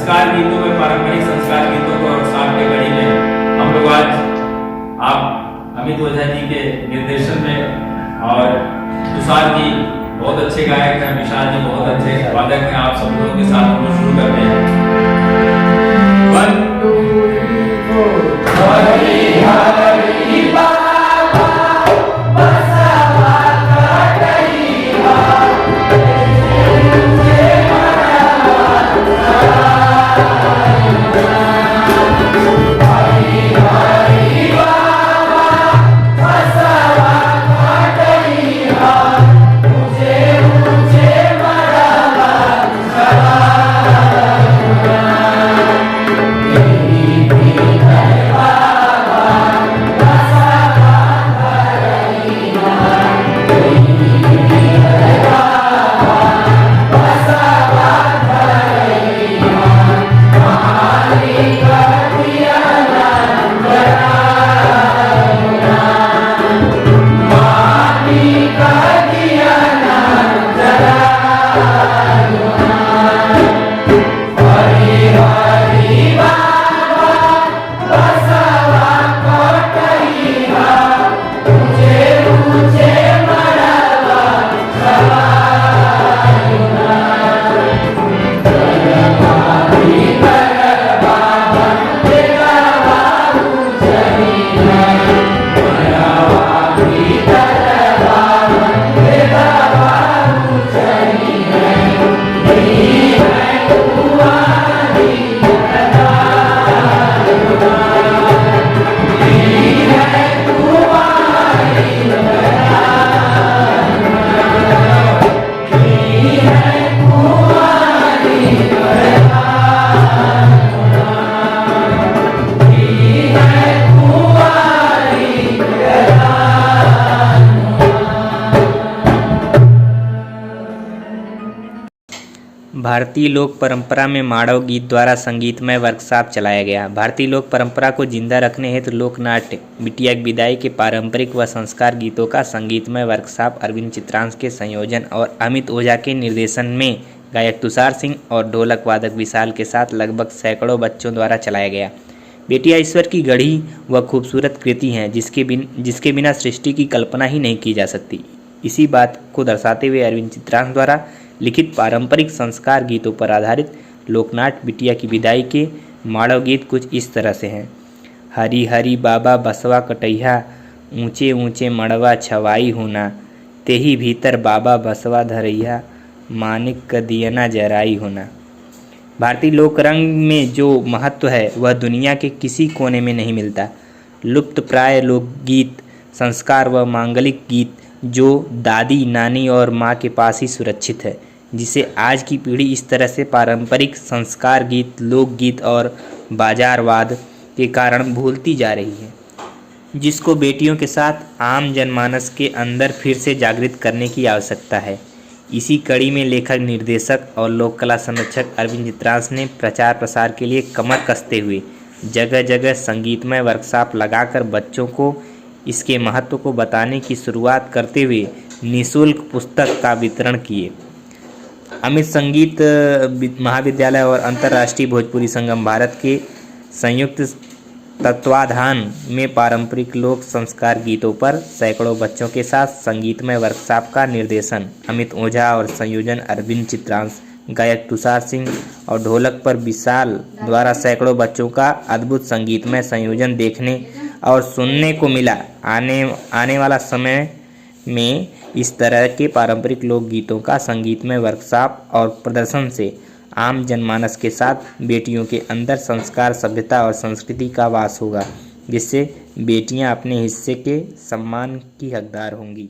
संस्कार गीतों में, पारंपरिक संस्कार गीतों को और साथ के कड़ी में हम लोग आज आप अमित ओझा जी के निर्देशन में, और तुषार जी बहुत अच्छे गायक हैं, विशाल जी बहुत अच्छे वादक हैं, आप सब लोगों के साथ हम लोग शुरू करते हैं। 1 2 3 4 हरि हरि बाबा बसवा कटैया भारतीय लोक परंपरा में माड़व गीत द्वारा संगीतमय वर्कशॉप चलाया गया। भारतीय लोक परंपरा को जिंदा रखने हेतु लोक नाट्य बिटिया की विदाई के पारंपरिक व संस्कार गीतों का संगीतमय वर्कशॉप अरविंद चित्रांश के संयोजन और अमित ओझा के निर्देशन में गायक तुषार सिंह और ढोलक वादक विशाल के साथ लगभग सैकड़ों बच्चों द्वारा चलाया गया। बेटियां ईश्वर की गढ़ी व खूबसूरत कृति हैं जिसके बिना सृष्टि की कल्पना ही नहीं की जा सकती। इसी बात को दर्शाते हुए अरविंद चित्रांश द्वारा लिखित पारंपरिक संस्कार गीतों पर आधारित लोकनाट्य बिटिया की विदाई के माड़व गीत कुछ इस तरह से हैं। हरि हरि बाबा बसवा कटैया ऊंचे ऊंचे मड़वा छवाई होना, तेही भीतर बाबा बसवा धरैया मानिक क दियना जराई होना। भारतीय लोक रंग में जो महत्व है वह दुनिया के किसी कोने में नहीं मिलता। लुप्त प्राय लोकगीत, संस्कार व मांगलिक गीत जो दादी, नानी और माँ के पास ही सुरक्षित है, जिसे आज की पीढ़ी इस तरह से पारंपरिक संस्कार गीत, लोकगीत और बाजारवाद के कारण भूलती जा रही है, जिसको बेटियों के साथ आम जनमानस के अंदर फिर से जागृत करने की आवश्यकता है। इसी कड़ी में लेखक, निर्देशक और लोक कला संरक्षक अरविंद चित्रांश ने प्रचार प्रसार के लिए कमर कसते हुए जगह जगह संगीतमय वर्कशॉप लगाकर बच्चों को इसके महत्व को बताने की शुरुआत करते हुए निःशुल्क पुस्तक का वितरण किए। अमित संगीत महाविद्यालय और अंतर्राष्ट्रीय भोजपुरी संगम भारत के संयुक्त तत्वाधान में पारंपरिक लोक संस्कार गीतों पर सैकड़ों बच्चों के साथ संगीतमय वर्कशॉप का निर्देशन अमित ओझा और संयोजन अरविंद चित्रांश, गायक तुषार सिंह और ढोलक पर विशाल द्वारा सैकड़ों बच्चों का अद्भुत संगीतमय संयोजन देखने और सुनने को मिला। आने वाला समय में इस तरह के पारंपरिक लोक गीतों का संगीतमय वर्कशॉप और प्रदर्शन से आम जनमानस के साथ बेटियों के अंदर संस्कार, सभ्यता और संस्कृति का वास होगा, जिससे बेटियां अपने हिस्से के सम्मान की हकदार होंगी।